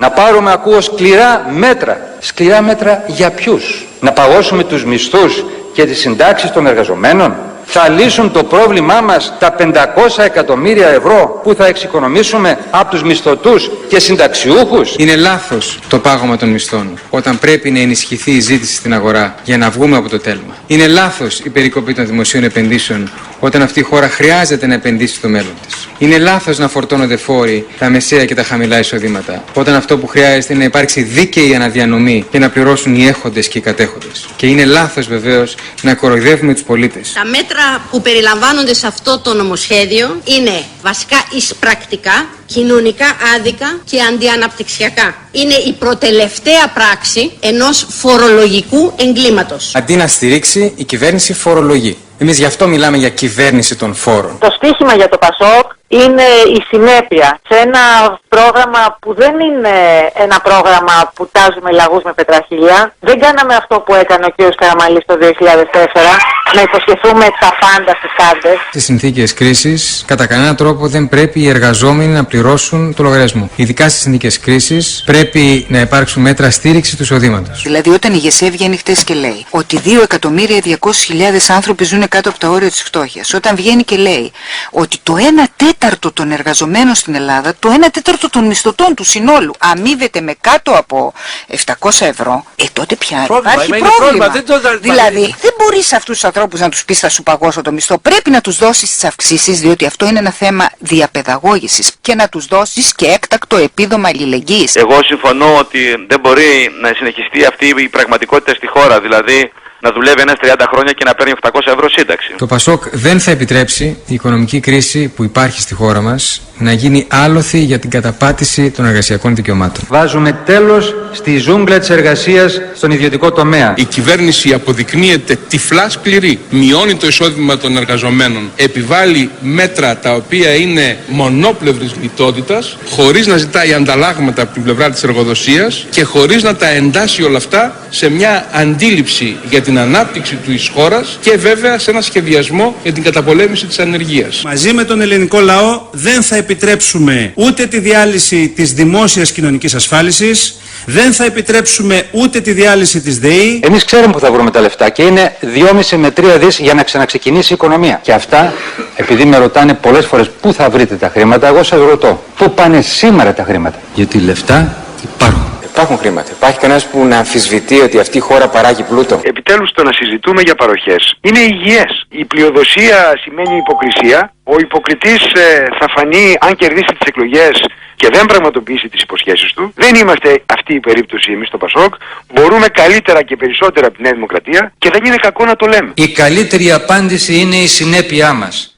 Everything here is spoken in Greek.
Να πάρουμε, ακούω, σκληρά μέτρα. Σκληρά μέτρα για ποιους? Να παγώσουμε τους μισθούς και τις συντάξεις των εργαζομένων? Θα λύσουν το πρόβλημά μας τα 500 εκατομμύρια ευρώ που θα εξοικονομήσουμε από τους μισθωτούς και συνταξιούχους? Είναι λάθος το πάγωμα των μισθών όταν πρέπει να ενισχυθεί η ζήτηση στην αγορά για να βγούμε από το τέλμα. Είναι λάθος η περικοπή των δημοσίων επενδύσεων όταν αυτή η χώρα χρειάζεται να επενδύσει στο μέλλον της. Είναι λάθος να φορτώνονται φόροι τα μεσαία και τα χαμηλά εισοδήματα όταν αυτό που χρειάζεται είναι να υπάρξει δίκαιη αναδιανομή και να πληρώσουν οι έχοντες και οι κατέχοντες. Και είναι λάθος βεβαίως να κοροϊδεύουμε τους πολίτες. Τα μέτρα που περιλαμβάνονται σε αυτό το νομοσχέδιο είναι βασικά εισπρακτικά, κοινωνικά άδικα και αντιαναπτυξιακά. Είναι η προτελευταία πράξη ενός φορολογικού εγκλήματος. Αντί να στηρίξει, η κυβέρνηση φορολογεί. Εμείς γι' αυτό μιλάμε για κυβέρνηση των φόρων. Το στίχημα για το ΠΑΣΟΚ είναι η συνέπεια σε ένα πρόγραμμα που δεν είναι ένα πρόγραμμα που τάζουμε λαγούς με πετραχίλια. Δεν κάναμε αυτό που έκανε ο κ. Καραμανλής το 2004, να υποσχεθούμε τα πάντα στους πάντες. Στις συνθήκες κρίσης, κατά κανένα τρόπο δεν πρέπει οι εργαζόμενοι να πληρώσουν το λογαριασμό. Ειδικά στις συνθήκες κρίσης, πρέπει να υπάρξουν μέτρα στήριξη του εισοδήματος. Δηλαδή, όταν η ΓΕΣΕ βγαίνει χτες και λέει ότι 2.200.000 άνθρωποι ζουν κάτω από τα όρια της φτώχειας, όταν βγαίνει και λέει ότι το 1/4 των εργαζομένων στην Ελλάδα, το 1/4 των μισθωτών του συνόλου αμείβεται με κάτω από 700 ευρώ, τότε πια υπάρχει πρόβλημα. Δηλαδή, δεν μπορείς αυτούς τους ανθρώπους να τους πεις θα σου παγώσω το μισθό. Πρέπει να τους δώσεις τις αυξήσεις, διότι αυτό είναι ένα θέμα διαπαιδαγώγησης, και να τους δώσεις και έκτακτο επίδομα αλληλεγγύης. Εγώ συμφωνώ ότι δεν μπορεί να συνεχιστεί αυτή η πραγματικότητα στη χώρα, δηλαδή να δουλεύει ένας 30 χρόνια και να παίρνει 800 ευρώ σύνταξη. Το ΠΑΣΟΚ δεν θα επιτρέψει η οικονομική κρίση που υπάρχει στη χώρα μας να γίνει άλοθη για την καταπάτηση των εργασιακών δικαιωμάτων. Βάζουμε τέλος στη ζούγκλα της εργασίας στον ιδιωτικό τομέα. Η κυβέρνηση αποδεικνύεται τυφλά σκληρή. Μειώνει το εισόδημα των εργαζομένων. Επιβάλλει μέτρα τα οποία είναι μονόπλευρης λιτότητας, χωρίς να ζητάει ανταλλάγματα από την πλευρά της εργοδοσίας και χωρίς να τα εντάσσει όλα αυτά σε μια αντίληψη για την ανάπτυξη της χώρας και βέβαια σε ένα σχεδιασμό για την καταπολέμηση της ανεργίας. Μαζί με τον ελληνικό λαό δεν θα επιτρέψουμε ούτε τη διάλυση της δημόσιας κοινωνικής ασφάλισης, δεν θα επιτρέψουμε ούτε τη διάλυση της ΔΕΗ. Εμείς ξέρουμε που θα βρούμε τα λεφτά και είναι 2,5 με 3 δις για να ξαναξεκινήσει η οικονομία. Και αυτά, επειδή με ρωτάνε πολλές φορές πού θα βρείτε τα χρήματα, εγώ σας ρωτώ, πού πάνε σήμερα τα χρήματα? Γιατί λεφτά υπάρχουν. Υπάρχουν χρήματα. Υπάρχει κανένας που να αμφισβητεί ότι αυτή η χώρα παράγει πλούτο? Επιτέλους το να συζητούμε για παροχές είναι υγιές. Η πλειοδοσία σημαίνει υποκρισία. Ο υποκριτής θα φανεί αν κερδίσει τις εκλογές και δεν πραγματοποιήσει τις υποσχέσεις του. Δεν είμαστε αυτή η περίπτωση εμείς στο ΠΑΣΟΚ. Μπορούμε καλύτερα και περισσότερα από τη Νέα Δημοκρατία και δεν είναι κακό να το λέμε. Η καλύτερη απάντηση είναι η συνέπειά μας.